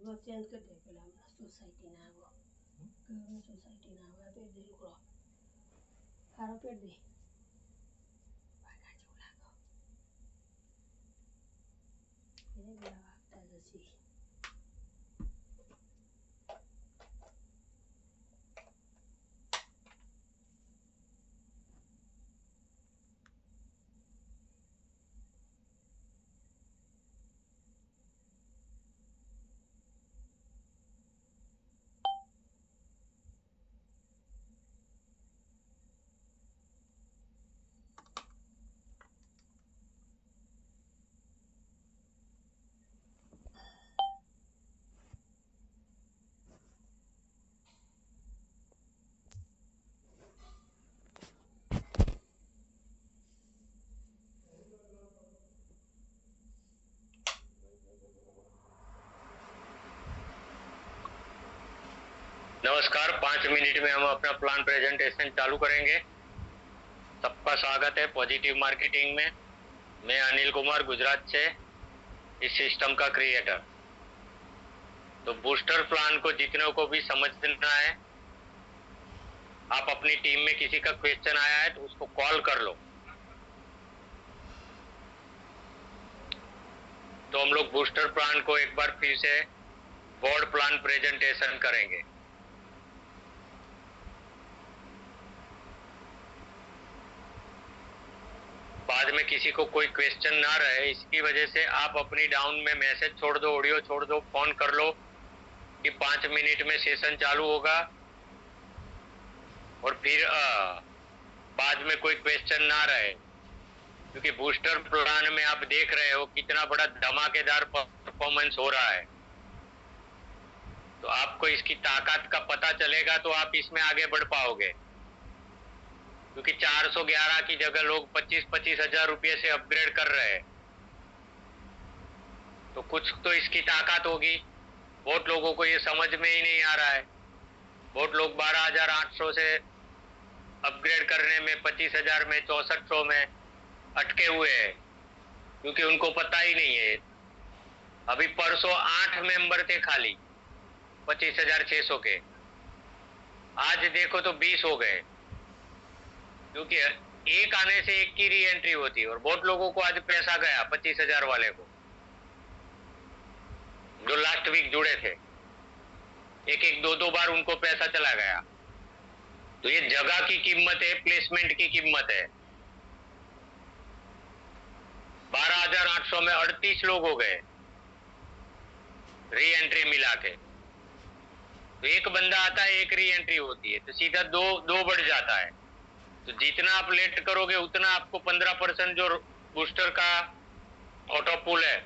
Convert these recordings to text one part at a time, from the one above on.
Change कर दे पहले हम सोसाइटी ना वो गवर्नमेंट सोसाइटी ना वो पे दे लो हारो पे दे बागा चोला को ये गया वापता जसी नमस्कार, 5 मिनट में हम अपना प्लान प्रेजेंटेशन चालू करेंगे। सबका स्वागत है पॉजिटिव मार्केटिंग में। मैं अनिल कुमार गुजरात से, इस सिस्टम का क्रिएटर। तो बूस्टर प्लान को जितने को भी समझना है, आप अपनी टीम में किसी का क्वेश्चन आया है तो उसको कॉल कर लो। तो हम लोग बूस्टर प्लान को एक बार फिर से बोर्ड प्लान प्रेजेंटेशन करेंगे। बाद में किसी को कोई क्वेश्चन ना रहे, इसकी वजह से आप अपनी डाउन में मैसेज छोड़ दो, ऑडियो छोड़ दो, फोन कर लो कि 5 मिनट में सेशन चालू होगा। और फिर बाद में कोई क्वेश्चन ना रहे, क्योंकि बूस्टर प्लान में आप देख रहे हो कितना बड़ा धमाकेदार परफॉर्मेंस हो रहा है। तो आपको इसकी ताकत का पता चलेगा तो आप इसमें आगे बढ़ पाओगे, क्योंकि 411 की जगह लोग 25-25 हजार रुपये से अपग्रेड कर रहे हैं। तो कुछ तो इसकी ताकत होगी। बहुत लोगों को ये समझ में ही नहीं आ रहा है। बहुत लोग 12,800 से अपग्रेड करने में 25,000 में 6400 में अटके हुए हैं, क्योंकि उनको पता ही नहीं है। अभी परसों 8 मेंबर थे खाली 25,600 के, आज देखो तो 20 हो गए, क्योंकि एक आने से एक की री एंट्री होती है। और बहुत लोगों को आज पैसा गया 25,000 वाले को, जो लास्ट वीक जुड़े थे, एक दो बार उनको पैसा चला गया। तो ये जगह की कीमत है, प्लेसमेंट की कीमत है। 12,800 में 38 लोग हो गए री एंट्री मिला के। तो एक बंदा आता है, एक री एंट्री होती है, तो सीधा दो बढ़ जाता है। तो जितना आप लेट करोगे उतना आपको 15% जो बूस्टर का ऑटो पुल है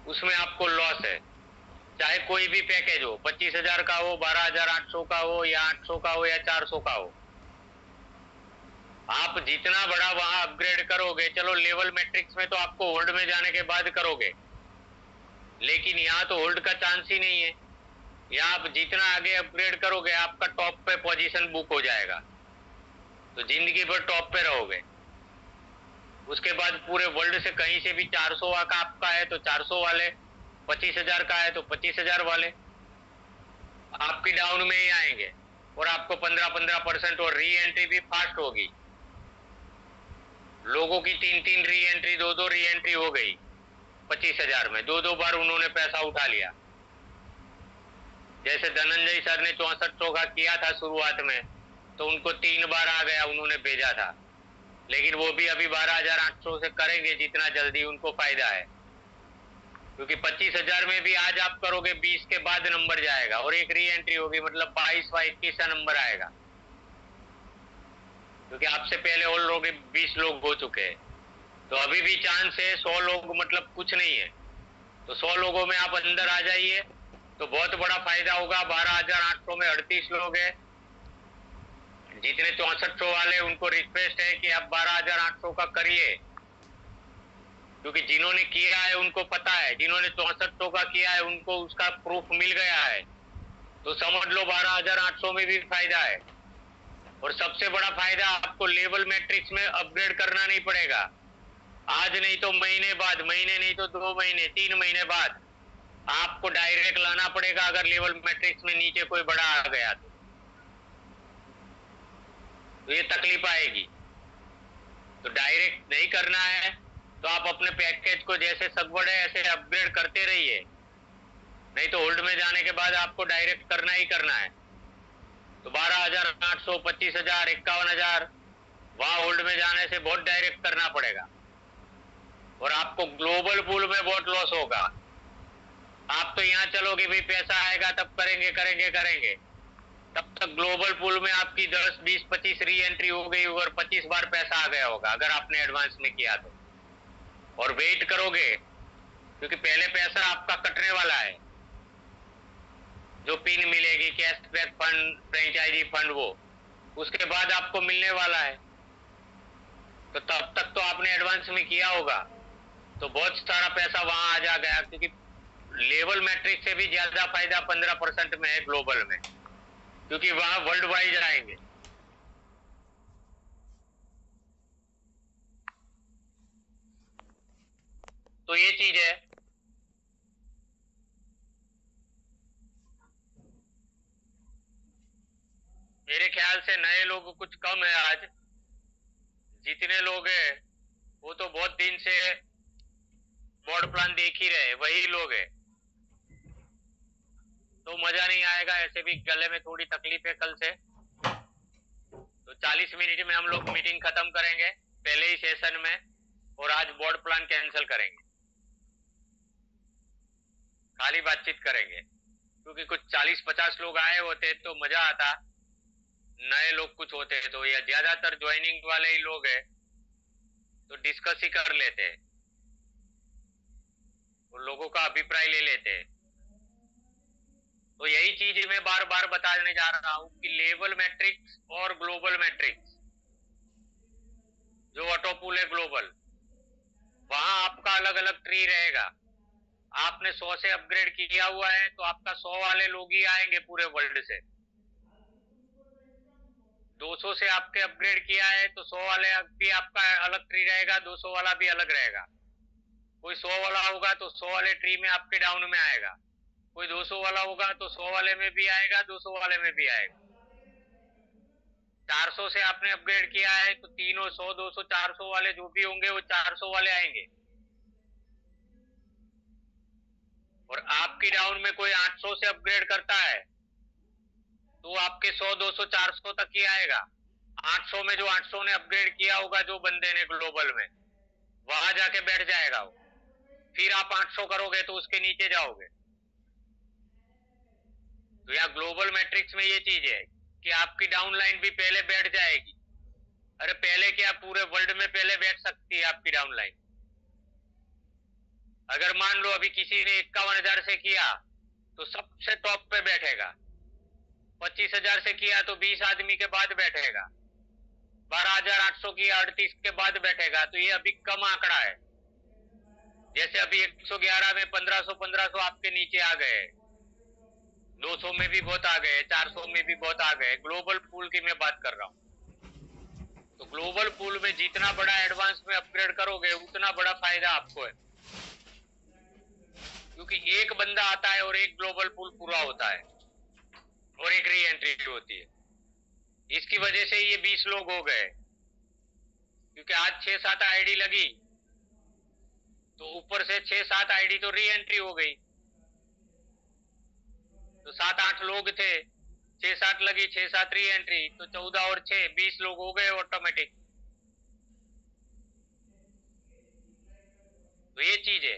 उसमें आपको लॉस है। चाहे कोई भी पैकेज हो, 25,000 का हो, 12,800 का हो, या 800 का हो, या 400 का हो, आप जितना बड़ा वहां अपग्रेड करोगे, चलो लेवल मैट्रिक्स में तो आपको होल्ड में जाने के बाद करोगे, लेकिन यहाँ तो होल्ड का चांस ही नहीं है। यहाँ आप जितना आगे अपग्रेड करोगे आपका टॉप पे पोजीशन बुक हो जाएगा, तो जिंदगी भर टॉप पे रहोगे। उसके बाद पूरे वर्ल्ड से कहीं से भी 400 का आपका है तो 400 वाले, 25,000 का है तो 25,000 वाले आपकी डाउन में ही आएंगे, और आपको 15% और री एंट्री भी फास्ट होगी। लोगों की 3 री एंट्री, 2 री एंट्री हो गई 25,000 में, 2 बार उन्होंने पैसा उठा लिया। जैसे धनंजय सर ने 6400 का किया था शुरुआत में, तो उनको 3 बार आ गया, उन्होंने भेजा था। लेकिन वो भी अभी 12,800 से करेंगे जितना जल्दी उनको फायदा है, क्योंकि 25,000 में भी आज आप करोगे 20 के बाद नंबर जाएगा, और एक री एंट्री होगी, मतलब 22 व 21 का नंबर आएगा, क्योंकि आपसे पहले ऑलरेडी 20 लोग हो चुके हैं। तो अभी भी चांस है, 100 लोग मतलब कुछ नहीं है। तो 100 लोगों में आप अंदर आ जाइए तो बहुत बड़ा फायदा होगा। 12,800 में 38 लोग है। जितने 6400 वाले उनको रिक्वेस्ट है कि आप 12,800 का करिए, क्योंकि जिन्होंने किया है उनको पता है, जिन्होंने 6400 का किया है उनको उसका प्रूफ मिल गया है। तो समझ लो 12,800 में भी फायदा है। और सबसे बड़ा फायदा, आपको लेवल मैट्रिक्स में अपग्रेड करना नहीं पड़ेगा। आज नहीं तो महीने बाद, महीने नहीं तो 2 महीने, 3 महीने बाद आपको डायरेक्ट लाना पड़ेगा अगर लेवल मैट्रिक्स में नीचे कोई बड़ा आ गया तो ये तकलीफ आएगी। तो डायरेक्ट नहीं करना है तो आप अपने पैकेज को जैसे सगवड़ है ऐसे अपग्रेड करते रहिए, नहीं तो होल्ड में जाने के बाद आपको डायरेक्ट करना ही करना है। तो 12,800, 25,000, 51,000 वहां होल्ड में जाने से बहुत डायरेक्ट करना पड़ेगा और आपको ग्लोबल पूल में बहुत लॉस होगा। आप तो यहाँ चलोगे भाई पैसा आएगा तब करेंगे करेंगे करेंगे, तब तक ग्लोबल पूल में आपकी 10, 20, 25 री एंट्री हो गई और 25 बार पैसा आ गया होगा अगर आपने एडवांस में किया तो। और वेट करोगे क्योंकि पहले पैसा आपका कटने वाला है, जो पिन मिलेगी कैशबैक फंड, फ्रेंचाइजी फंड, वो उसके बाद आपको मिलने वाला है। तो तब तक तो आपने एडवांस में किया होगा, तो बहुत सारा पैसा वहां आ जा गया, क्योंकि लेवल मैट्रिक से भी ज्यादा फायदा 15% में है ग्लोबल में, क्योंकि वहां वर्ल्ड वाइड आएंगे। तो ये चीज है। मेरे ख्याल से नए लोग कुछ कम है आज, जितने लोग हैं वो तो बहुत दिन से बोर्ड प्लान देख ही रहे, वही लोग हैं। तो मजा नहीं आएगा, ऐसे भी गले में थोड़ी तकलीफ है कल से। तो 40 मिनट में हम लोग मीटिंग खत्म करेंगे पहले ही सेशन में, और आज बोर्ड प्लान कैंसिल करेंगे, खाली बातचीत करेंगे, क्योंकि कुछ 40-50 लोग आए होते तो मजा आता, नए लोग कुछ होते तो, या ज्यादातर ज्वाइनिंग वाले ही लोग हैं तो डिस्कस ही कर लेते, उन लोगों का अभिप्राय ले लेते। तो यही चीज मैं बार बार बताने जा रहा हूं कि लेवल मैट्रिक्स और ग्लोबल मैट्रिक्स, जो ऑटोपूल है ग्लोबल, वहां आपका अलग अलग ट्री रहेगा। आपने 100 से अपग्रेड किया हुआ है तो आपका 100 वाले लोग ही आएंगे पूरे वर्ल्ड से। 200 से आपके अपग्रेड किया है तो 100 वाले भी आपका अलग ट्री रहेगा, 200 वाला भी अलग रहेगा। कोई 100 वाला होगा तो 100 वाले ट्री में आपके डाउन में आएगा, कोई 200 वाला होगा तो 100 वाले में भी आएगा, 200 वाले में भी आएगा। 400 से आपने अपग्रेड किया है तो तीनों 100, 200, 400 वाले जो भी होंगे वो 400 वाले आएंगे। और आपकी डाउन में कोई 800 से अपग्रेड करता है तो आपके 100, 200, 400 तक ही आएगा। 800 में जो 800 ने अपग्रेड किया होगा जो बंदे ने ग्लोबल में, वहां जाके बैठ जाएगा वो। फिर आप 800 करोगे तो उसके नीचे जाओगे। तो यहाँ ग्लोबल मैट्रिक्स में ये चीज है कि आपकी डाउनलाइन भी पहले बैठ जाएगी। अरे पहले क्या, पूरे वर्ल्ड में पहले बैठ सकती है आपकी डाउनलाइन। अगर मान लो अभी किसी ने 51,000 से किया तो सबसे टॉप पे बैठेगा, 25,000 से किया तो 20 आदमी के बाद बैठेगा, 12,800 किया 38 के बाद बैठेगा। तो ये अभी कम आंकड़ा है। जैसे अभी 111 में 1500 आपके नीचे आ गए, 200 में भी बहुत आ गए, 400 में भी बहुत आ गए। ग्लोबल पूल की मैं बात कर रहा हूँ। तो ग्लोबल पूल में जितना बड़ा एडवांस में अपग्रेड करोगे उतना बड़ा फायदा आपको है, क्योंकि एक बंदा आता है और एक ग्लोबल पूल पूरा होता है और एक री एंट्री होती है। इसकी वजह से ये 20 लोग हो गए, क्योंकि आज 6-7 आईडी लगी तो ऊपर से 6-7 आईडी तो री एंट्री हो गई। तो 7-8 लोग थे, 6-7 लगी, 6-7 री एंट्री, तो 14 और 6 20 लोग हो गए ऑटोमेटिक। तो ये चीज है।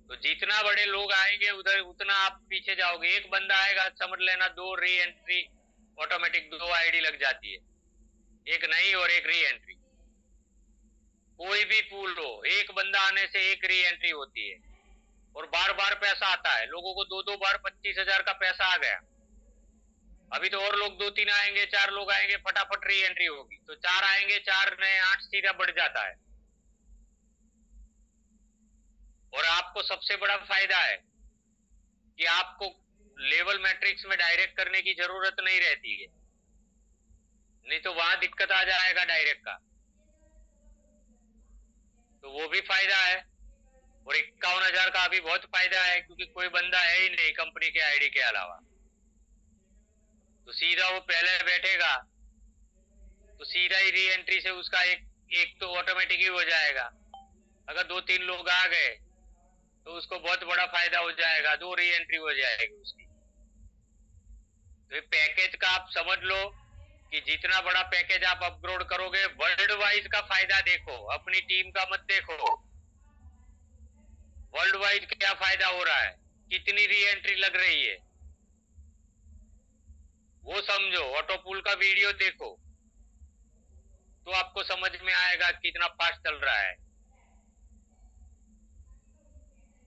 तो जितना बड़े लोग आएंगे उधर उतना आप पीछे जाओगे। एक बंदा आएगा समझ लेना 2 री एंट्री ऑटोमेटिक, 2 आईडी लग जाती है, एक नई और एक री एंट्री। कोई भी पूल हो, एक बंदा आने से एक री एंट्री होती है और बार बार पैसा आता है। लोगों को 2-2 बार 25,000 का पैसा आ गया। अभी तो और लोग 2-3 आएंगे, 4 लोग आएंगे, फटाफट री एंट्री होगी। तो 4 आएंगे, 4 नए 8 सीधा बढ़ जाता है। और आपको सबसे बड़ा फायदा है कि आपको लेवल मैट्रिक्स में डायरेक्ट करने की जरूरत नहीं रहती है, नहीं तो वहां दिक्कत आ जाएगा डायरेक्ट का। तो वो भी फायदा है। और 51,000 का अभी बहुत फायदा है, क्योंकि कोई बंदा है ही नहीं कंपनी के आईडी के अलावा। तो सीधा वो पहले बैठेगा, तो सीधा ही री एंट्री से उसका एक तो ऑटोमेटिक ही हो जाएगा। अगर 2-3 लोग आ गए तो उसको बहुत बड़ा फायदा हो जाएगा, 2 री एंट्री हो जाएगी उसकी। तो ये पैकेज का आप समझ लो कि जितना बड़ा पैकेज आप अपग्रेड करोगे, वर्ल्ड वाइज का फायदा देखो, अपनी टीम का मत देखो। वर्ल्ड वाइज क्या फायदा हो रहा है, कितनी री एंट्री लग रही है, वो समझो। ऑटो पूल का वीडियो देखो तो आपको समझ में आएगा कितना फास्ट चल रहा है।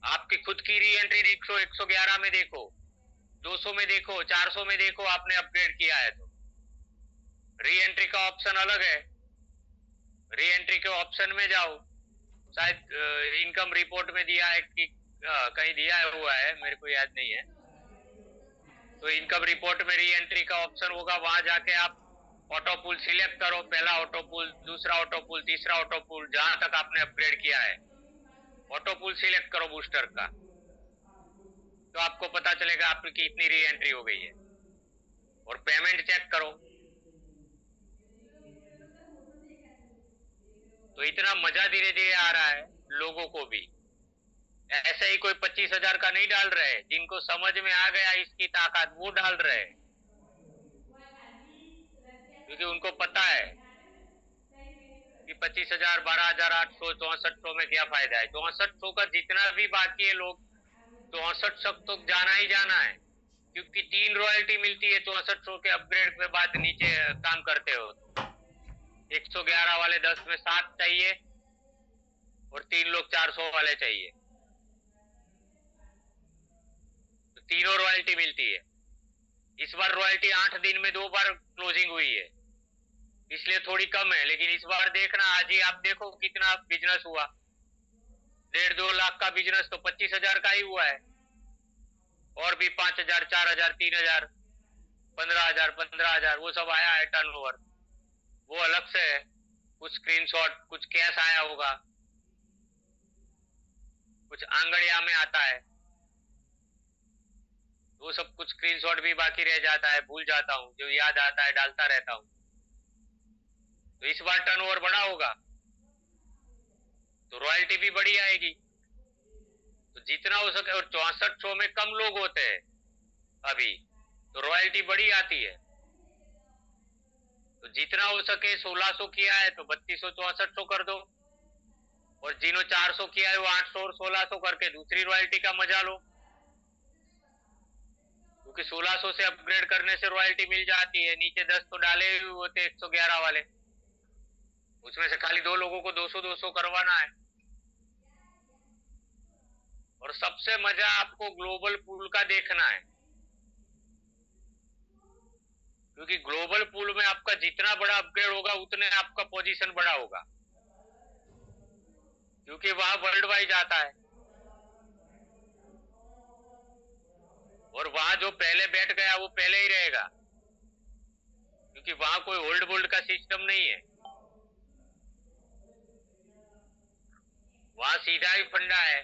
आपकी खुद की री एंट्री 100, 111 में देखो, 200 में देखो, 400 में देखो, आपने अपग्रेड किया है तो। री एंट्री का ऑप्शन अलग है, री एंट्री के ऑप्शन में जाओ, शायद इनकम रिपोर्ट में दिया है कि कहीं दिया हुआ है, मेरे को याद नहीं है। तो इनकम रिपोर्ट में री एंट्री का ऑप्शन होगा, वहां जाके आप ऑटो पूल सिलेक्ट करो, पहला ऑटो पूल, दूसरा ऑटो पूल, तीसरा ऑटो पूल, जहां तक आपने अपग्रेड किया है ऑटो पूल सिलेक्ट करो बूस्टर का, तो आपको पता चलेगा आपकी इतनी री एंट्री हो गई है। और पेमेंट चेक करो। तो इतना मजा धीरे धीरे आ रहा है लोगों को भी। ऐसे ही कोई 25,000 का नहीं डाल रहे, जिनको समझ में आ गया इसकी ताकत वो डाल रहे, क्योंकि उनको पता है कि 25,000, 12,800, 6400 में क्या फायदा है। 6400 का जितना भी बाकी है लोग, 6400 तो जाना ही जाना है, क्योंकि 3 रॉयल्टी मिलती है 6400 के अपग्रेड के बाद नीचे काम करते हो। 111 वाले 10 में 7 चाहिए और 3 लोग 400 वाले चाहिए, तो तीनों रॉयल्टी मिलती है। इस बार रॉयल्टी 8 दिन में 2 बार क्लोजिंग हुई है, इसलिए थोड़ी कम है, लेकिन इस बार देखना, आज ही आप देखो कितना बिजनेस हुआ। 1.5-2 लाख का बिजनेस तो 25,000 का ही हुआ है, और भी 5,000, 4,000, 3,000, 15,000, 15,000 वो सब आया है टर्नओवर, वो अलग से है। कुछ स्क्रीनशॉट, कुछ कैश आया होगा, कुछ आंगड़िया में आता है, वो सब कुछ स्क्रीनशॉट भी बाकी रह जाता है, भूल जाता हूँ, जो याद आता है डालता रहता हूँ। तो इस बार टर्नओवर बड़ा होगा तो रॉयल्टी भी बड़ी आएगी, तो जितना हो सके। और 6400 में कम लोग होते हैं अभी, तो रॉयल्टी बड़ी आती है। तो जितना हो सके 1600 किया है तो 3200, 6400 कर दो, और जिन्हों 400 किया है वो 800 और 1600 करके दूसरी रॉयल्टी का मजा लो, क्योंकि 1600 से अपग्रेड करने से रॉयल्टी मिल जाती है। नीचे 10 तो डाले हुए होते 111 वाले, उसमें से खाली 2 लोगों को 200-200 करवाना है। और सबसे मजा आपको ग्लोबल पूल का देखना है, क्योंकि ग्लोबल पूल में आपका जितना बड़ा अपग्रेड होगा उतने आपका पोजीशन बड़ा होगा, क्योंकि वहां वर्ल्ड वाइड आता है। और वहां जो पहले बैठ गया वो पहले ही रहेगा, क्योंकि वहां कोई होल्ड बोल्ड का सिस्टम नहीं है, वहां सीधा ही फंडा है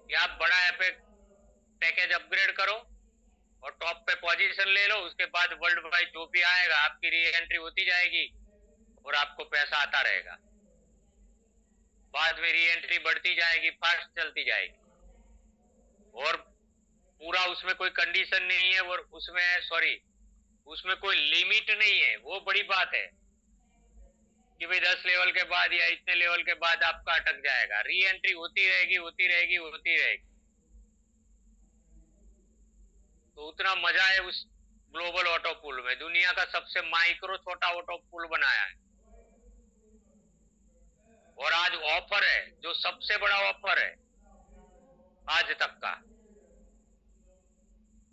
कि आप बड़ा पैकेज अपग्रेड करो और टॉप पे पोजीशन ले लो, उसके बाद वर्ल्ड वाइड जो भी आएगा आपकी री एंट्री होती जाएगी और आपको पैसा आता रहेगा। बाद में री एंट्री बढ़ती जाएगी, फास्ट चलती जाएगी, और पूरा उसमें कोई कंडीशन नहीं है, और उसमें कोई लिमिट नहीं है। वो बड़ी बात है कि भाई 10 लेवल के बाद या इतने लेवल के बाद आपका अटक जाएगा, री एंट्री होती रहेगी, होती रहेगी, होती रहेगी। तो उतना मजा है उस ग्लोबल ऑटो पूल में। दुनिया का सबसे माइक्रो छोटा ऑटो पूल बनाया है, और आज ऑफर है जो सबसे बड़ा ऑफर है आज तक का।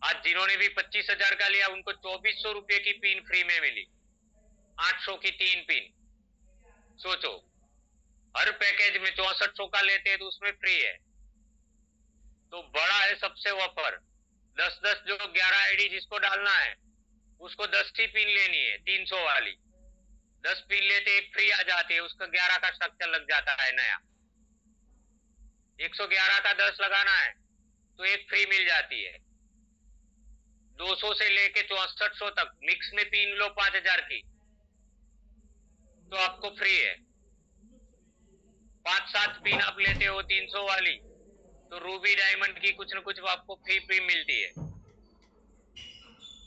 आज जिन्होंने भी 25,000 का लिया उनको 2400 रुपए की पिन फ्री में मिली, 800 की 3 पिन। सोचो, हर पैकेज में 6400 का लेते हैं तो उसमें फ्री है, तो बड़ा है सबसे ऑफर। 10-10 जो 11 आईडी जिसको डालना है उसको 10 की पिन लेनी है, 300 वाली। 10 पिन लेते एक फ्री आ जाती है, उसका 11 का स्ट्रक्चर लग जाता है नया। 111 का 10 लगाना है तो एक फ्री मिल जाती है। 200 से लेके 6400 तक मिक्स में पिन लो 5000 की तो आपको फ्री है। 5-7 पिन आप लेते हो 300 वाली तो रूबी डायमंड की कुछ न कुछ आपको फ्री मिलती है।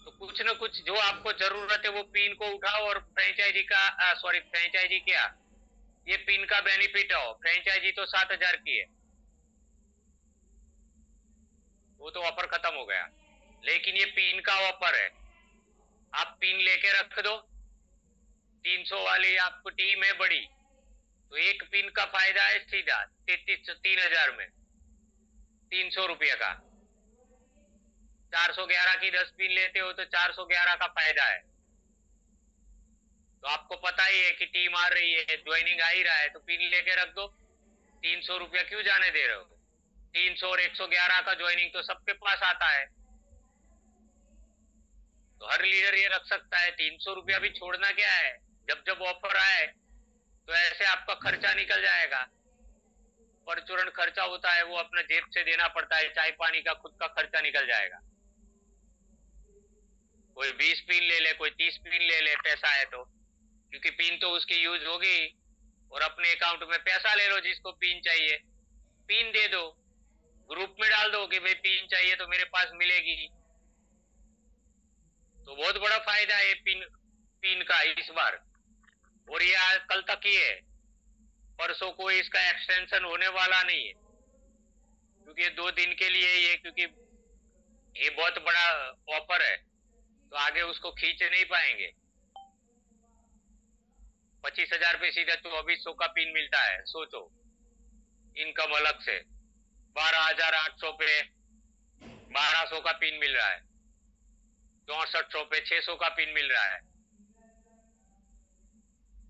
तो कुछ न कुछ जो आपको जरूरत है वो पिन को उठाओ और फ्रेंचाइजी का फ्रेंचाइजी क्या ये पिन का बेनिफिट हो। फ्रेंचाइजी तो 7000 की है, वो तो ऑफर खत्म हो गया, लेकिन ये पिन का ऑफर है। आप पिन लेके रख दो, 300 वाली आपको टीम है बड़ी तो एक पिन का फायदा है सीधा 3000 में 300 रुपये का। 411 की 10 पिन लेते हो तो 411 का फायदा है। तो आपको पता ही है कि टीम आ रही है, ज्वाइनिंग आ ही रहा है तो पिन लेके रख दो। 300 रुपया क्यों जाने दे रहे हो? 300 और 111 का ज्वाइनिंग तो सबके पास आता है, तो हर लीडर ये रख सकता है। 300 रुपया भी छोड़ना क्या है, जब जब ऑफर आए तो ऐसे आपका खर्चा निकल जाएगा। परचूरण खर्चा होता है वो अपना जेब से देना पड़ता है, चाय पानी का खुद का खर्चा निकल जाएगा। कोई 20 पिन ले ले, कोई 30 पिन ले ले, पैसा है तो, क्योंकि पिन तो उसकी यूज होगी। और अपने अकाउंट में पैसा ले लो, जिसको पिन चाहिए पिन दे दो, ग्रुप में डाल दो कि भाई पिन चाहिए तो मेरे पास मिलेगी। तो बहुत बड़ा फायदा है पिन पिन का इस बार। और ये आज कल तक ही है, परसों को इसका एक्सटेंशन होने वाला नहीं है, क्योंकि 2 दिन के लिए ये, क्योंकि ये बहुत बड़ा ऑफर है तो आगे उसको खींच नहीं पाएंगे। 25,000 पे सीधा 2400 का पिन मिलता है, सोचो इनकम अलग से। 12,800 पे 1200 का पिन मिल रहा है, 6400 पे 600 का पिन मिल रहा है,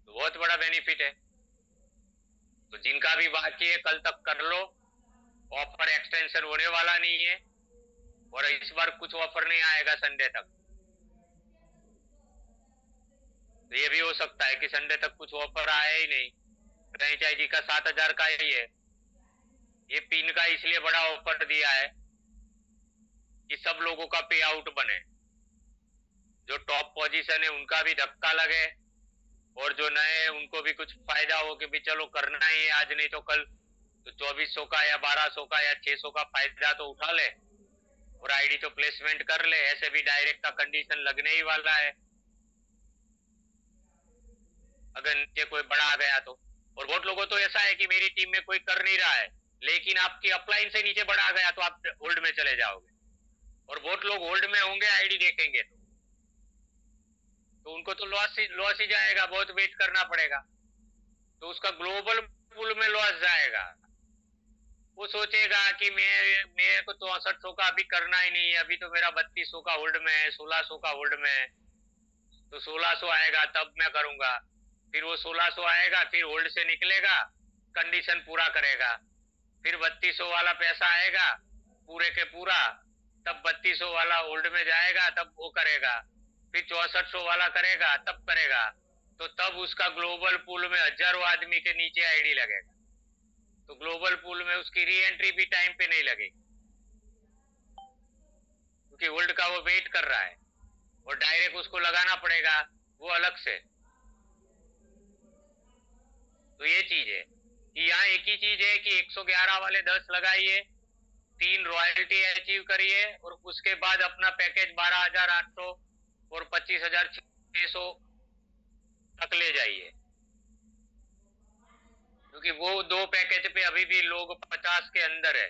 तो बहुत बड़ा बेनिफिट है। तो जिनका भी बाकी है कल तक कर लो, ऑफर एक्सटेंशन होने वाला नहीं है और इस बार कुछ ऑफर नहीं आएगा संडे तक। तो ये भी हो सकता है कि संडे तक कुछ ऑफर आया ही नहीं। फ्रेंचाइजी का 7000 का ही है, ये पिन का इसलिए बड़ा ऑफर दिया है कि सब लोगों का पे आउट बने, जो टॉप पोजीशन है उनका भी धक्का लगे और जो नए हैं उनको भी कुछ फायदा हो कि भी चलो करना ही है आज नहीं तो कल। तो 2400 का या 1200 का या 600 का फायदा तो उठा ले और आईडी तो प्लेसमेंट कर ले। ऐसे भी डायरेक्ट का कंडीशन लगने ही वाला है अगर नीचे कोई बड़ा आ गया तो। और बहुत लोगों तो ऐसा है कि मेरी टीम में कोई कर नहीं रहा है, लेकिन आपकी अपलाइन से नीचे बड़ा आ गया तो आप होल्ड में चले जाओगे। और बहुत लोग होल्ड में होंगे आईडी देखेंगे तो उनको तो लॉस ही जाएगा, बहुत वेट करना पड़ेगा। तो उसका ग्लोबल पूल में लॉस जाएगा। वो सोचेगा कि मेरे को तो 6400 का अभी करना ही नहीं है, अभी तो मेरा 3200 का होल्ड में है, 1600 का होल्ड में है, तो 1600 आएगा तब मैं करूंगा। फिर वो 1600 आएगा, फिर होल्ड से निकलेगा, कंडीशन पूरा करेगा, फिर 3200 वाला पैसा आएगा पूरे के पूरा, तब 3200 वाला होल्ड में जाएगा तब वो करेगा, फिर 6400 वाला करेगा तब करेगा। तो तब उसका ग्लोबल पूल में हजारों आदमी के नीचे आईडी लगेगा, तो ग्लोबल पूल में उसकी री एंट्री भी टाइम पे नहीं लगेगी, क्योंकि होल्ड का वो वेट कर रहा है और डायरेक्ट उसको लगाना पड़ेगा वो अलग से। तो ये चीज है कि यहाँ एक ही चीज है कि 111 वाले 10 लगाइए, 3 रॉयल्टी अचीव करिए और उसके बाद अपना पैकेज 12,800 और 25,600 तक ले जाइए, क्योंकि वो 2 पैकेज पे अभी भी लोग 50 के अंदर है।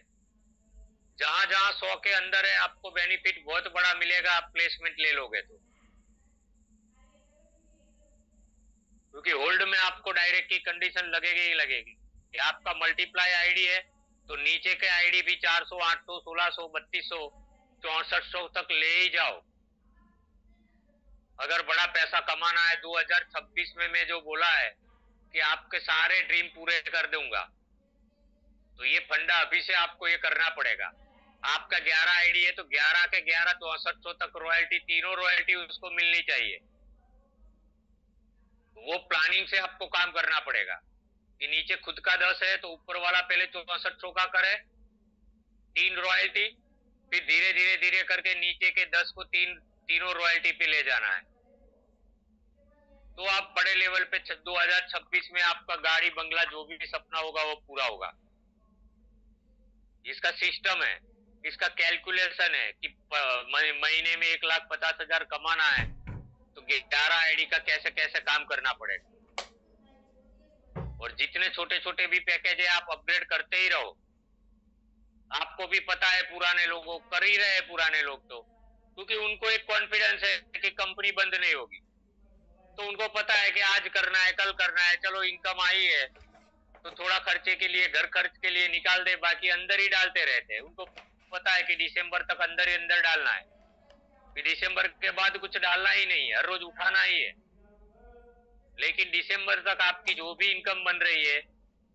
जहां जहां 100 के अंदर है आपको बेनिफिट बहुत बड़ा मिलेगा, आप प्लेसमेंट ले लोगे तो, क्योंकि होल्ड में आपको डायरेक्ट की कंडीशन लगेगी ही लगेगी। ये आपका मल्टीप्लाई आईडी है तो नीचे के आईडी भी 400, 800, 1600, 3200, 6400 तक ले ही जाओ। अगर बड़ा पैसा कमाना है 2026 में, मैं जो बोला है कि आपके सारे ड्रीम पूरे कर दूंगा, तो ये फंडा अभी से आपको ये करना पड़ेगा। आपका 11 आईडी है तो 11 के 11 6400 तक रॉयल्टी, तीनों रॉयल्टी उसको मिलनी चाहिए। वो प्लानिंग से आपको काम करना पड़ेगा। कि नीचे खुद का 10 है तो ऊपर वाला पहले 6400 का करे 3 रॉयल्टी, फिर धीरे धीरे धीरे करके नीचे के 10 को तीनों रॉयल्टी पे ले जाना है। तो आप बड़े लेवल पे 2026 में आपका गाड़ी बंगला जो भी सपना होगा वो पूरा होगा। इसका सिस्टम है, इसका कैलकुलेशन है कि महीने में 1,50,000 कमाना है तो 11 आईडी का कैसे कैसे काम करना पड़ेगा। और जितने छोटे छोटे भी पैकेज है आप अपग्रेड करते ही रहो। आपको भी पता है पुराने लोगों कर ही रहे पुराने लोग तो, क्योंकि उनको एक कॉन्फिडेंस है कि कंपनी बंद नहीं होगी, तो उनको पता है कि आज करना है कल करना है, चलो इनकम आई है तो थोड़ा खर्चे के लिए घर खर्च के लिए निकाल दे, बाकी अंदर ही डालते रहते हैं। उनको पता है कि दिसंबर तक अंदर ही अंदर डालना है, फिर दिसंबर के बाद कुछ डालना ही नहीं है, हर रोज उठाना ही है। लेकिन दिसंबर तक आपकी जो भी इनकम बन रही है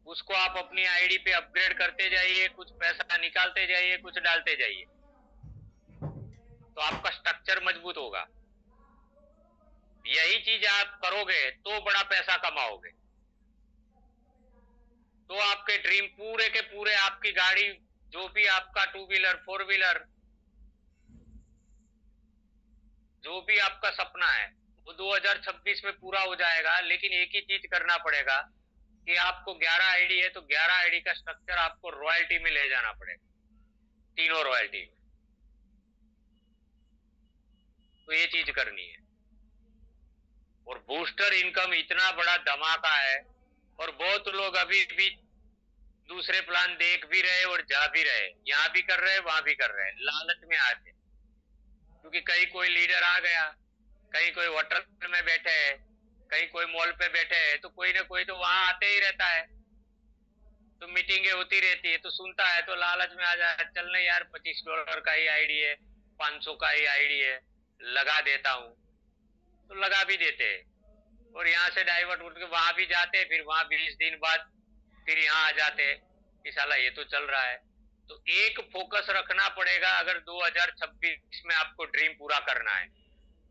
उसको आप अपनी आईडी पे अपग्रेड करते जाइए, कुछ पैसा निकालते जाइए, कुछ डालते जाइए, तो आपका स्ट्रक्चर मजबूत होगा। यही चीज आप करोगे तो बड़ा पैसा कमाओगे, तो आपके ड्रीम पूरे के पूरे, आपकी गाड़ी जो भी आपका 2 व्हीलर 4 व्हीलर जो भी आपका सपना है वो 2026 में पूरा हो जाएगा। लेकिन एक ही चीज करना पड़ेगा कि आपको 11 आईडी है तो 11 आईडी का स्ट्रक्चर आपको रॉयल्टी में ले जाना पड़ेगा, तीनों रॉयल्टी में। तो ये चीज करनी है। और बूस्टर इनकम इतना बड़ा धमाका है, और बहुत लोग अभी भी दूसरे प्लान देख भी रहे और जा भी रहे, यहाँ भी कर रहे वहां भी कर रहे, लालच में आके। क्योंकि कहीं कोई लीडर आ गया, कहीं कोई होटल में बैठे है, कहीं कोई मॉल पे बैठे है, तो कोई ना कोई तो वहां आते ही रहता है, तो मीटिंगें होती रहती है, तो सुनता है तो लालच में आ जाए, चल नहीं यार $25 का ही आईडी है, 500 का ही आईडी है, लगा देता हूँ, तो लगा भी देते हैं। और यहाँ से डाइवर्ट उठ के वहां भी जाते, फिर वहां 20 दिन बाद फिर यहाँ आ जाते कि साला ये तो चल रहा है। तो एक फोकस रखना पड़ेगा अगर 2026 में आपको ड्रीम पूरा करना है।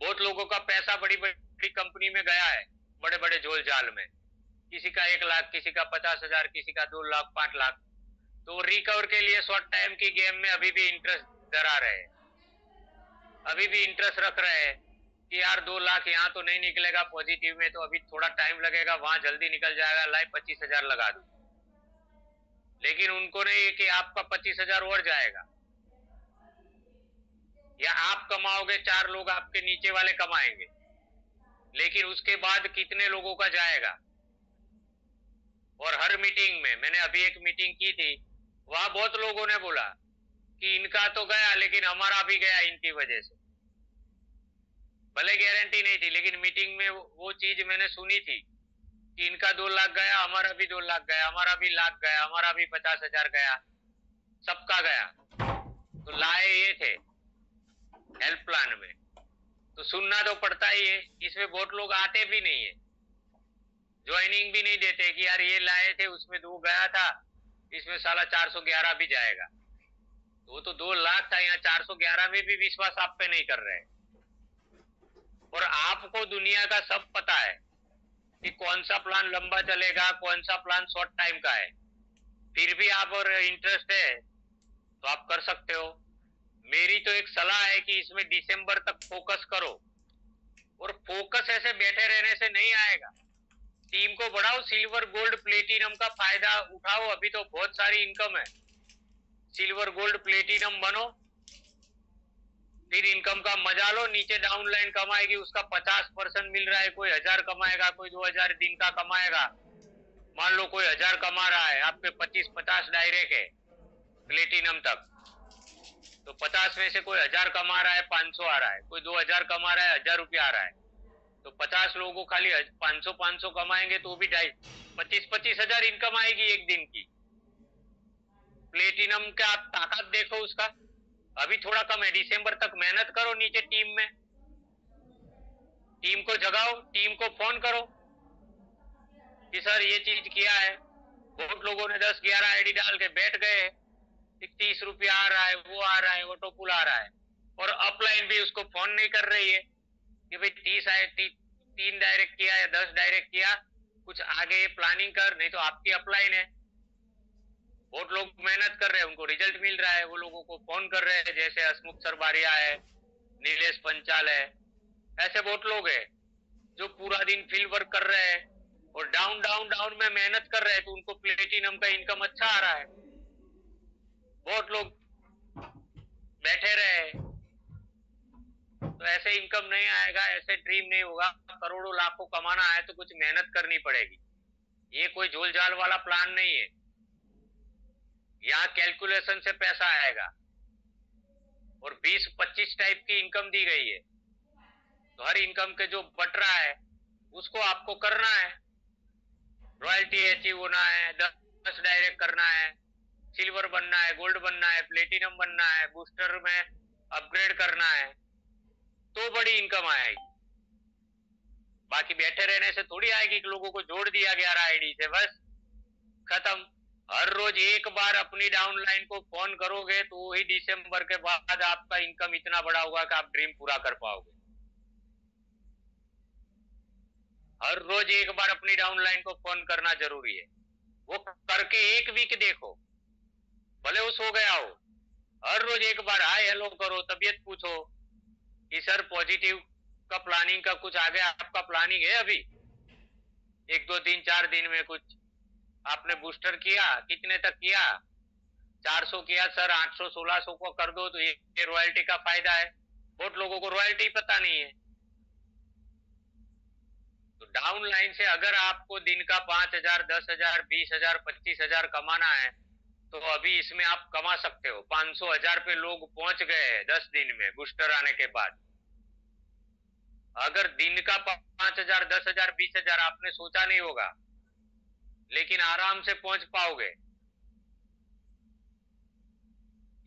बहुत लोगों का पैसा बड़ी बड़ी कंपनी में गया है, बड़े बड़े झोल जाल में, किसी का 1 लाख, किसी का 50,000, किसी का 2 लाख 5 लाख। तो रिकवर के लिए शॉर्ट टाइम की गेम में अभी भी इंटरेस्ट डरा रहे, अभी भी इंटरेस्ट रख रहे हैं कि यार 2 लाख यहाँ तो नहीं निकलेगा पॉजिटिव में, तो अभी थोड़ा टाइम लगेगा, वहां जल्दी निकल जाएगा, लाइव 25,000 लगा दो। लेकिन उनको नहीं कि आपका 25,000 और जाएगा, या आप कमाओगे, 4 लोग आपके नीचे वाले कमाएंगे, लेकिन उसके बाद कितने लोगों का जाएगा। और हर मीटिंग में, मैंने अभी एक मीटिंग की थी, वहां बहुत लोगों ने बोला कि इनका तो गया लेकिन हमारा भी गया इनकी वजह से। भले गारंटी नहीं थी, लेकिन मीटिंग में वो चीज मैंने सुनी थी कि इनका 2 लाख गया, हमारा भी 2 लाख गया, हमारा भी लाख गया, हमारा भी 50,000 गया, सबका गया। तो लाए ये थे हेल्प प्लान में, तो सुनना तो पड़ता ही है। इसमें बहुत लोग आते भी नहीं है, ज्वाइनिंग भी नहीं देते कि यार ये लाए थे उसमें 2 गया था, इसमें साला 411 भी जाएगा। तो वो तो 2 लाख था, यहाँ 411 में भी विश्वास आप पे नहीं कर रहे। और आपको दुनिया का सब पता है कि कौन सा प्लान लंबा चलेगा, कौन सा प्लान शॉर्ट टाइम का है। फिर भी आप और इंटरेस्ट है तो आप कर सकते हो। मेरी तो एक सलाह है कि इसमें दिसंबर तक फोकस करो, और फोकस ऐसे बैठे रहने से नहीं आएगा। टीम को बढ़ाओ, सिल्वर गोल्ड प्लेटिनम का फायदा उठाओ, अभी तो बहुत सारी इनकम है। सिल्वर गोल्ड प्लेटिनम बनो, फिर इनकम का मजा लो। नीचे डाउनलाइन कमाएगी उसका 50% मिल रहा है, कोई 1000 कमाएगा, कोई 2000 दिन का कमाएगा। मान लो कोई 1000 कमा रहा है, आपके 25-50 डायरेक्ट है प्लेटिनम तक, तो 50 में से कोई 1000 कमा रहा है, 500 आ रहा है, कोई 2000 कमा रहा है, 1000 रुपया आ रहा है, तो 50 लोगों खाली 500 कमाएंगे तो भी 25-25 हजार इनकम आएगी एक दिन की। प्लेटिनम का आप ताकत देखो उसका, अभी थोड़ा कम है। दिसंबर तक मेहनत करो, नीचे टीम में, टीम को जगाओ, टीम को फोन करो कि सर ये चीज किया है। बहुत लोगों ने 10-11 आईडी डाल के बैठ गए, 30 रुपया आ रहा है, वो आ रहा है, ऑटो पुल आ रहा है, और अपलाइन भी उसको फोन नहीं कर रही है कि भाई 3 डायरेक्ट किया या 10 डायरेक्ट किया, कुछ आगे प्लानिंग कर, नहीं तो आपकी अपलाइन है। बहुत लोग मेहनत कर रहे हैं, उनको रिजल्ट मिल रहा है, वो लोगों को फोन कर रहे हैं, जैसे हसमुख सरबारिया है, नीलेश पंचाल है, ऐसे बहुत लोग हैं जो पूरा दिन फील्ड वर्क कर रहे हैं और डाउन डाउन डाउन में मेहनत कर रहे हैं, तो उनको प्लेटिनम का इनकम अच्छा आ रहा है। बहुत लोग बैठे रहे तो ऐसे इनकम नहीं आएगा, ऐसे ड्रीम नहीं होगा। करोड़ों लाखों कमाना है तो कुछ मेहनत करनी पड़ेगी। ये कोई झोल झाल वाला प्लान नहीं है, यहाँ कैलकुलेशन से पैसा आएगा। और 20-25 टाइप की इनकम दी गई है, तो हर इनकम के जो बट रहा है उसको आपको करना है। रॉयल्टी अचीव होना है, 10 डायरेक्ट करना है, सिल्वर बनना है, गोल्ड बनना है, प्लेटिनम बनना है, बूस्टर में अपग्रेड करना है, तो बड़ी इनकम आएगी। बाकी बैठे रहने से थोड़ी आएगी कि लोगों को जोड़ दिया 11 आईडी से बस खत्म। हर रोज एक बार अपनी डाउनलाइन को फोन करोगे तो ही दिसंबर के बाद आपका इनकम इतना बड़ा होगा कि आप ड्रीम पूरा कर पाओगे। हर रोज एक बार अपनी डाउनलाइन को फोन करना जरूरी है। वो करके एक वीक देखो, भले वो सो गया हो, हर रोज एक बार हाय हेलो करो, तबीयत पूछो कि सर पॉजिटिव का प्लानिंग का कुछ आगे आपका प्लानिंग है अभी 1 2 3 4 दिन में कुछ आपने बूस्टर किया, कितने तक किया? 400 किया सर, 800 1600 को कर दो तो ये रॉयल्टी का फायदा है। बहुत लोगों को रॉयल्टी पता नहीं है। तो डाउन लाइन से अगर आपको दिन का 5,000 10,000 20,000 25,000 कमाना है तो अभी इसमें आप कमा सकते हो। 500,000 पे लोग पहुंच गए 10 दिन में बूस्टर आने के बाद। अगर दिन का 5,000 10,000 20,000 आपने सोचा नहीं होगा, लेकिन आराम से पहुंच पाओगे।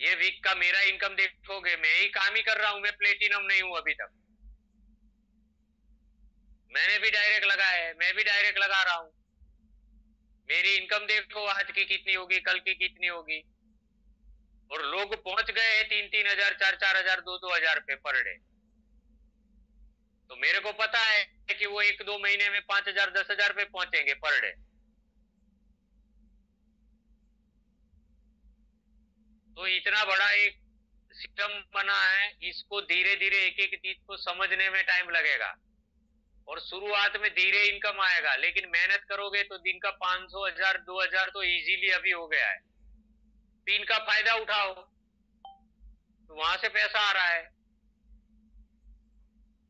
ये वीक का मेरा इनकम देखोगे, मैं ही काम ही कर रहा हूं, मैं प्लेटिनम नहीं हूं अभी तक। मैंने भी डायरेक्ट लगाया है, मैं भी डायरेक्ट लगा रहा हूं। मेरी इनकम देखो आज की कितनी होगी, कल की कितनी होगी। और लोग पहुंच गए 3-3 हजार 4-4 हजार 2-2 हजार पे पर डे। तो मेरे को पता है कि वो 1-2 महीने में 5,000 10,000 पे पहुंचेंगे पर डे। तो इतना बड़ा एक सिस्टम बना है, इसको धीरे धीरे एक एक चीज को समझने में टाइम लगेगा और शुरुआत में धीरे इनकम आएगा, लेकिन मेहनत करोगे तो दिन का 500 1000 2000 तो इजीली अभी हो गया है। तो इनका फायदा उठाओ, तो वहां से पैसा आ रहा है,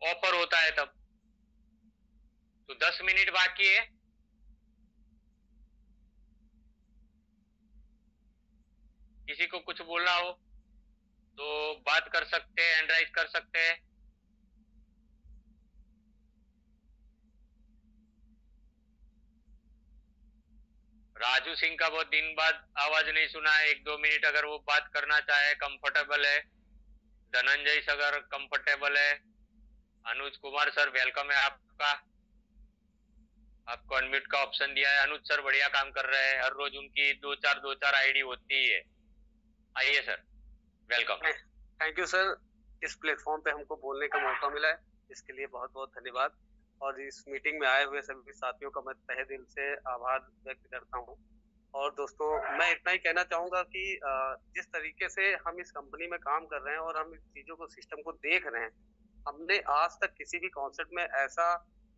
ऑफर होता है तब। तो 10 मिनट बाकी है, किसी को कुछ बोलना हो तो बात कर सकते हैं, हैंड राइज कर सकते हैं। राजू सिंह का बहुत दिन बाद आवाज नहीं सुना है, 1-2 मिनट अगर वो बात करना चाहे, कंफर्टेबल है। धनंजय सगर कंफर्टेबल है। अनुज कुमार सर वेलकम है आपका, आपको अनम्यूट का ऑप्शन दिया है। अनुज सर बढ़िया काम कर रहे हैं, हर रोज उनकी 2-4 आईडी होती है। आइए sir, welcome. Thank you sir, इस प्लेटफॉर्म पे हमको बोलने का मौका मिला है, इसके लिए बहुत बहुत धन्यवाद। और इस मीटिंग में आए हुए सभी साथियों का मैं तहे दिल से आभार व्यक्त करता हूँ। और दोस्तों मैं इतना ही कहना चाहूँगा कि जिस तरीके से हम इस कंपनी में काम कर रहे हैं और हम इस चीज़ों को सिस्टम को देख रहे हैं, हमने आज तक किसी भी कॉन्सेप्ट में ऐसा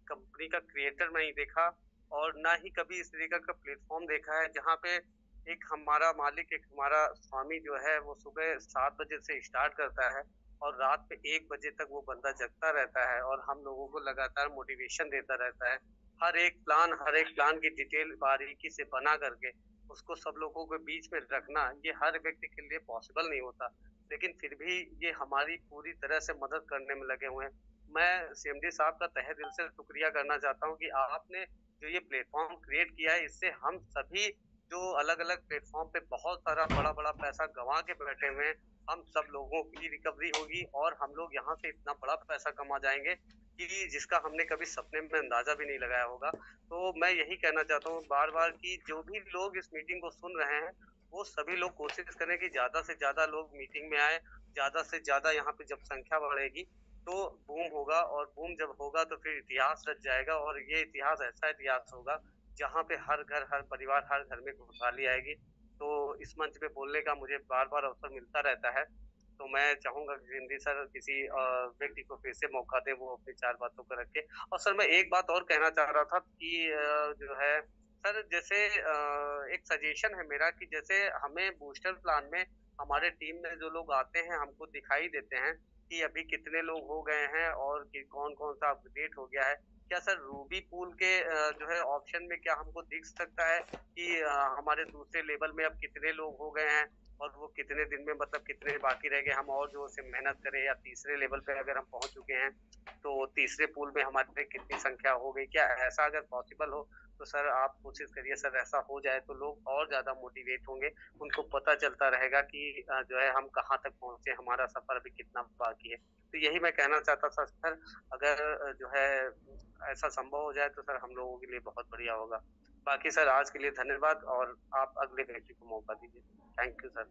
कंपनी का क्रिएटर नहीं देखा और ना ही कभी इस तरीके का प्लेटफॉर्म देखा है जहाँ पे एक हमारा मालिक, एक हमारा स्वामी जो है वो सुबह 7 बजे से स्टार्ट करता है और रात में 1 बजे तक वो बंदा जगता रहता है और हम लोगों को लगातार मोटिवेशन देता रहता है। हर एक प्लान की डिटेल बारीकी से बना करके उसको सब लोगों के बीच में रखना, ये हर व्यक्ति के लिए पॉसिबल नहीं होता, लेकिन फिर भी ये हमारी पूरी तरह से मदद करने में लगे हुए हैं। मैं सीएमडी साहब का तहे दिल से शुक्रिया करना चाहता हूँ कि आपने जो ये प्लेटफॉर्म क्रिएट किया है, इससे हम सभी जो अलग अलग प्लेटफॉर्म पे बहुत सारा बड़ा बड़ा पैसा गंवा के बैठे हुए हैं, हम सब लोगों की रिकवरी होगी और हम लोग यहाँ से इतना बड़ा पैसा कमा जाएंगे कि जिसका हमने कभी सपने में अंदाजा भी नहीं लगाया होगा। तो मैं यही कहना चाहता हूँ बार बार कि जो भी लोग इस मीटिंग को सुन रहे हैं वो सभी लोग कोशिश करें कि ज्यादा से ज्यादा लोग मीटिंग में आए, ज्यादा से ज्यादा यहाँ पे जब संख्या बढ़ेगी तो बूम होगा, और बूम जब होगा तो फिर इतिहास रच जाएगा, और ये इतिहास ऐसा इतिहास होगा जहाँ पे हर घर, हर परिवार, हर घर में खुशहाली आएगी। तो इस मंच पे बोलने का मुझे बार बार अवसर मिलता रहता है, तो मैं चाहूंगा कि हिंदी सर किसी व्यक्ति को फिर से मौका दे, वो अपनी चार बातों को रखे। और सर मैं एक बात और कहना चाह रहा था कि जो है सर, जैसे एक सजेशन है मेरा कि जैसे हमें बूस्टर प्लान में हमारे टीम में जो लोग आते हैं हमको दिखाई देते हैं कि अभी कितने लोग हो गए हैं और कि कौन कौन सा अपडेट हो गया है। क्या सर रूबी पूल के जो है ऑप्शन में क्या हमको दिख सकता है कि हमारे दूसरे लेवल में अब कितने लोग हो गए हैं और वो कितने दिन में, मतलब कितने बाकी रह गए, हम और जोर से मेहनत करें, या तीसरे लेवल पे अगर हम पहुंच चुके हैं तो तीसरे पूल में हमारे कितनी संख्या हो गई? क्या ऐसा अगर पॉसिबल हो तो सर आप कोशिश करिए सर, ऐसा हो जाए तो लोग और ज्यादा मोटिवेट होंगे, उनको पता चलता रहेगा कि जो है हम कहाँ तक पहुंचे, हमारा सफर अभी कितना बाकी है। तो यही मैं कहना चाहता था सर, अगर जो है ऐसा संभव हो जाए तो सर हम लोगों के लिए बहुत बढ़िया होगा। बाकी सर आज के लिए धन्यवाद, और आप अगले व्यक्ति को मौका दीजिए। Thank you sir.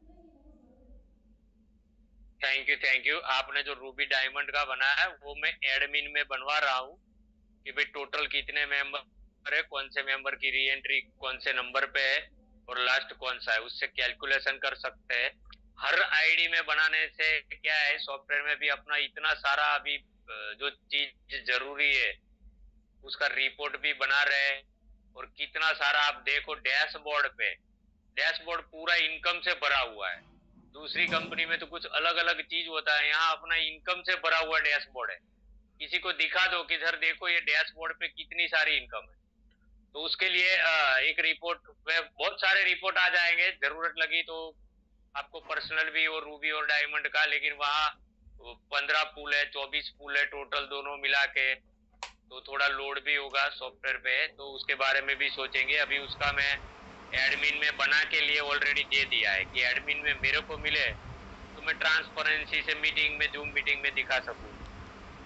Thank you. आपने जो रूबी डायमंड का बनाया है वो मैं एडमिन में बनवा रहा हूँ कि भाई टोटल कितने मेंबर है, कौन से मेंबर की री एंट्री कौन से नंबर पे है और लास्ट कौन सा है, उससे कैलकुलेशन कर सकते हैं। हर आईडी में बनाने से क्या है, सॉफ्टवेयर में भी अपना इतना सारा अभी जो चीज जरूरी है उसका रिपोर्ट भी बना रहे हैं। और कितना सारा आप देखो डैशबोर्ड पे, डैशबोर्ड पूरा इनकम से भरा हुआ है। दूसरी कंपनी में तो कुछ अलग अलग चीज होता है, यहाँ अपना इनकम से भरा हुआ डैशबोर्ड है। किसी को दिखा दो कि सर देखो ये डैशबोर्ड पे कितनी सारी इनकम है, तो उसके लिए एक रिपोर्ट में बहुत सारे रिपोर्ट आ जाएंगे। जरूरत लगी तो आपको पर्सनल भी और रूबी और डायमंड का, लेकिन वहाँ 15 पूल है, 24 पूल है टोटल दोनों मिला के, तो थोड़ा लोड भी होगा सॉफ्टवेयर पे, तो उसके बारे में भी सोचेंगे। अभी उसका मैं एडमिन में बना के लिए ऑलरेडी दे दिया है कि एडमिन में मेरे को मिले तो मैं ट्रांसपेरेंसी से मीटिंग में, जूम मीटिंग में दिखा सकूं।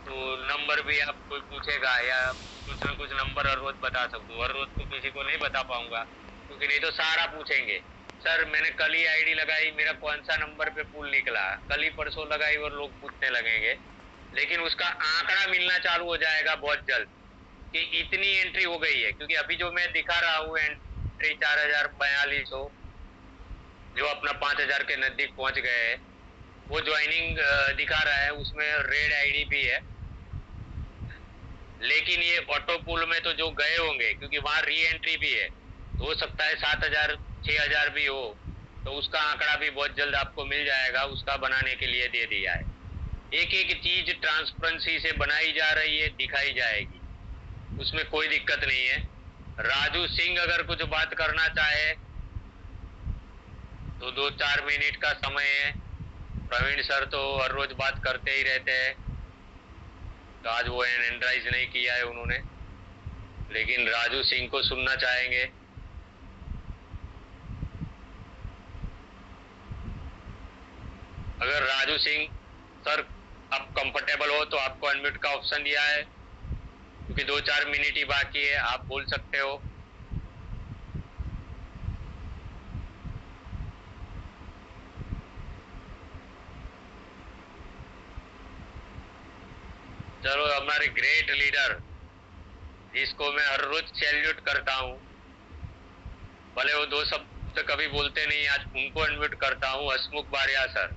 तो नंबर भी आप कोई पूछेगा या कुछ ना कुछ नंबर हर रोज बता सकूं। हर रोज तो किसी को नहीं बता पाऊंगा क्योंकि नहीं तो सारा पूछेंगे, सर मैंने कल ही आईडी लगाई, मेरा कौन सा नंबर पे पुल निकला, कल ही परसों लगाई, और लोग पूछने लगेंगे। लेकिन उसका आंकड़ा मिलना चालू हो जाएगा बहुत जल्द कि इतनी एंट्री हो गई है। क्योंकि अभी जो मैं दिखा रहा हूँ एंट्री 4042 हो, जो अपना 5000 के नजदीक पहुंच गए हैं, वो ज्वाइनिंग दिखा रहा है, उसमें रेड आईडी भी है। लेकिन ये ऑटो पुल में तो जो गए होंगे, क्योंकि वहां री एंट्री भी है, तो हो सकता है 7000 6000 भी हो, तो उसका आंकड़ा भी बहुत जल्द आपको मिल जाएगा। उसका बनाने के लिए दे दिया है। एक एक चीज ट्रांसपेरेंसी से बनाई जा रही है, दिखाई जाएगी, उसमें कोई दिक्कत नहीं है। राजू सिंह अगर कुछ बात करना चाहे तो 2-4 मिनट का समय है। प्रवीण सर तो हर रोज बात करते ही रहते हैं, तो आज वो एंड्राइज नहीं किया है उन्होंने, लेकिन राजू सिंह को सुनना चाहेंगे। अगर राजू सिंह सर आप कंफर्टेबल हो तो आपको अनम्यूट का ऑप्शन दिया है, क्योंकि 2-4 मिनट ही बाकी है, आप बोल सकते हो। चलो, हमारे ग्रेट लीडर जिसको मैं हर रोज सैल्यूट करता हूँ, भले वो 2 शब्द कभी बोलते नहीं, आज उनको अनम्यूट करता हूँ। हसमुख बारिया सर,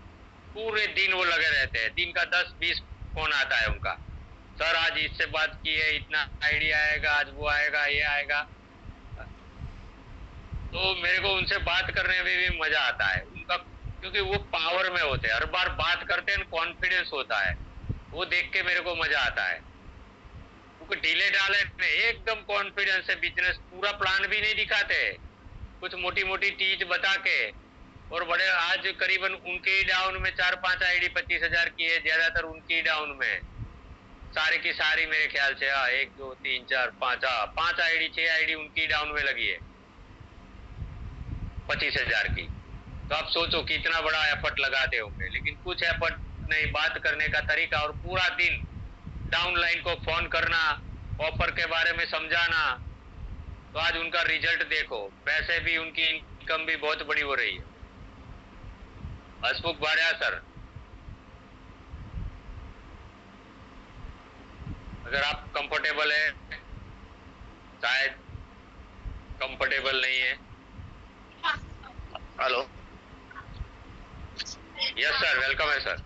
पूरे दिन वो लगे रहते हैं, दिन का 10-20 फोन आता है उनका, सर आज इससे बात की है, इतना आइडिया आएगा, आज वो आएगा, ये आएगा। तो मेरे को उनसे बात करने में भी मजा आता है उनका, क्योंकि वो पावर में होते हैं, हर बार बात करते हैं, कॉन्फिडेंस होता है, वो देख के मेरे को मजा आता है। क्योंकि ढीले ढाले एकदम कॉन्फिडेंस से बिजनेस, पूरा प्लान भी नहीं दिखाते, कुछ मोटी मोटी चीज बता के। और बड़े आज करीबन उनके ही डाउन में 4-5 आईडी 25,000 की है, ज्यादातर उनकी ही डाउन में, सारी की सारी मेरे ख्याल से 1 2 3 4 5 5 आईडी 6 आईडी उनकी डाउन में लगी है 25,000 की। तो आप सोचो कितना बड़ा एफर्ट लगाते होंगे, लेकिन कुछ एफर्ट नहीं, बात करने का तरीका, और पूरा दिन डाउनलाइन को फोन करना, ऑफर के बारे में समझाना। तो आज उनका रिजल्ट देखो, पैसे भी, उनकी इनकम भी बहुत बड़ी हो रही है। हसमुख बारिया सर, अगर आप कंफर्टेबल है, शायद कंफर्टेबल नहीं है। हेलो, यस सर, वेलकम है सर।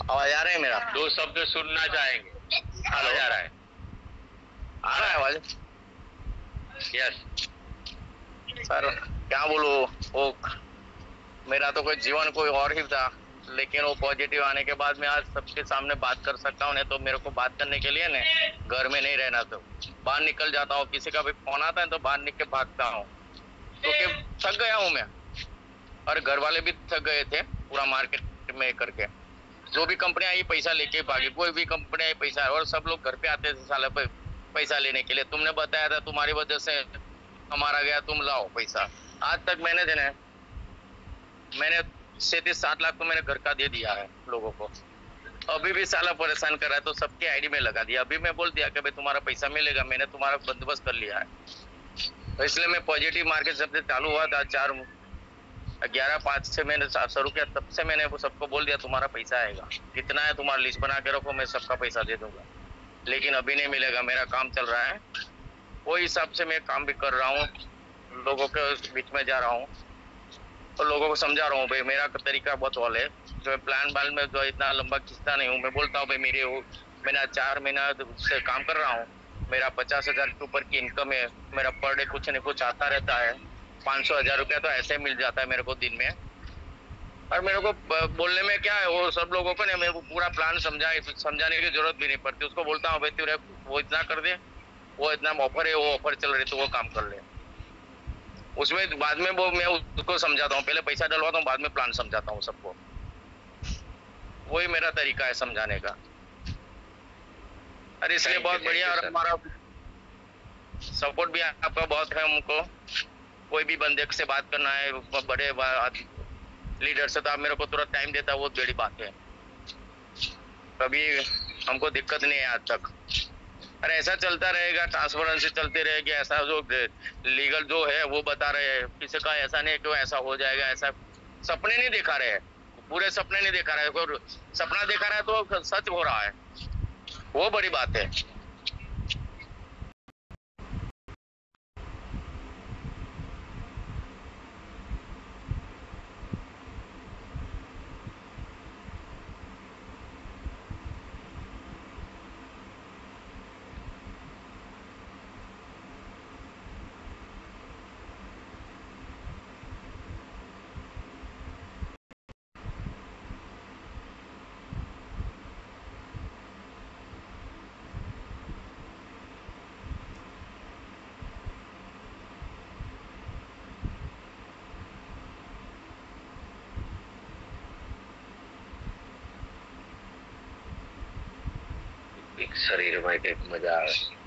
आवाज आ रहा है मेरा? 2 शब्द सुनना चाहेंगे। आवाज आ रहा है? आ रहा है आवाज? यस सर क्या बोलूं, वो मेरा तो कोई जीवन कोई और ही था, लेकिन वो पॉजिटिव आने के बाद मैं आज सबके सामने बात कर सकता हूँ। नहीं तो मेरे को बात करने के लिए ना घर में नहीं रहना, तो बाहर निकल जाता हूँ। किसी का भी फोन आता है तो बाहर निकल के भागता हूँ, क्योंकि थक गया हूँ मैं, और घर वाले भी थक गए थे पूरा मार्केट में करके। जो भी कंपनी आई पैसा लेके भागी, कोई भी कंपनी आई पैसा, और सब लोग घर पे आते थे साले पैसा लेने के लिए। तुमने बताया था तुम्हारी वजह से हमारा गया, तुम लाओ पैसा। आज तक मैंने 37-7 लाख तो मैंने घर का दे दिया है लोगों को। अभी भी साला परेशान कर रहा है, तो सबके आईडी में लगा दिया। अभी मैं बोल दिया कि भाई तुम्हारा पैसा मिलेगा, मैंने तुम्हारा बंदोबस्त कर लिया है। तो इसलिए मैं पॉजिटिव मार्केट जब से चालू हुआ था 11/5 से मैंने शुरू किया, तब से मैंने वो सबको बोल दिया तुम्हारा पैसा आएगा, कितना है तुम्हारा लिस्ट बना के रखो, मैं सबका पैसा दे दूंगा। लेकिन अभी नहीं मिलेगा, मेरा काम चल रहा है, वो हिसाब से मैं काम भी कर रहा हूँ, लोगों के बीच में जा रहा हूँ और लोगों को समझा रहा हूँ भाई मेरा तरीका बहुत ऑल है। जो प्लान बाल में जो इतना लंबा खींचता नहीं हूँ। मैं बोलता हूँ भाई मैंने 4 महीना से काम कर रहा हूँ, मेरा 50,000 के ऊपर की इनकम है, मेरा पर डे कुछ न कुछ आता रहता है, 500,000 रुपया तो ऐसे मिल जाता है मेरे को दिन में। और मेरे को बोलने में क्या है, वो सब लोगों को ना मेरे को पूरा प्लान समझाने की जरूरत भी नहीं पड़ती। उसको बोलता हूँ भाई तेरे वो इतना कर दे, वो इतना ऑफर है, वो ऑफर चल रही तो वो काम कर ले। उसमें बाद में वो मैं उसको समझाता हूँ, पहले पैसा डलवाता हूँ, बाद में प्लान समझाता हूँ सबको। वही मेरा तरीका है समझाने का। अरे इसलिए बहुत बढ़िया, और हमारा सपोर्ट भी आपका बहुत है हमको। कोई भी बंदे से बात करना है, बड़े लीडर से, तो आप मेरे को तुरंत टाइम देता है, वो बड़ी बात है। कभी हमको दिक्कत नहीं है आज तक। अरे ऐसा चलता रहेगा, ट्रांसपेरेंसी चलती रहेगी। ऐसा जो लीगल जो है वो बता रहे हैं, किसी का ऐसा नहीं क्यों ऐसा हो जाएगा, ऐसा सपने नहीं दिखा रहे हैं, पूरे सपने नहीं दिखा रहे हैं। और सपना दिखा रहा है तो सच हो रहा है, वो बड़ी बात है। एक शरीर में एक मजा है।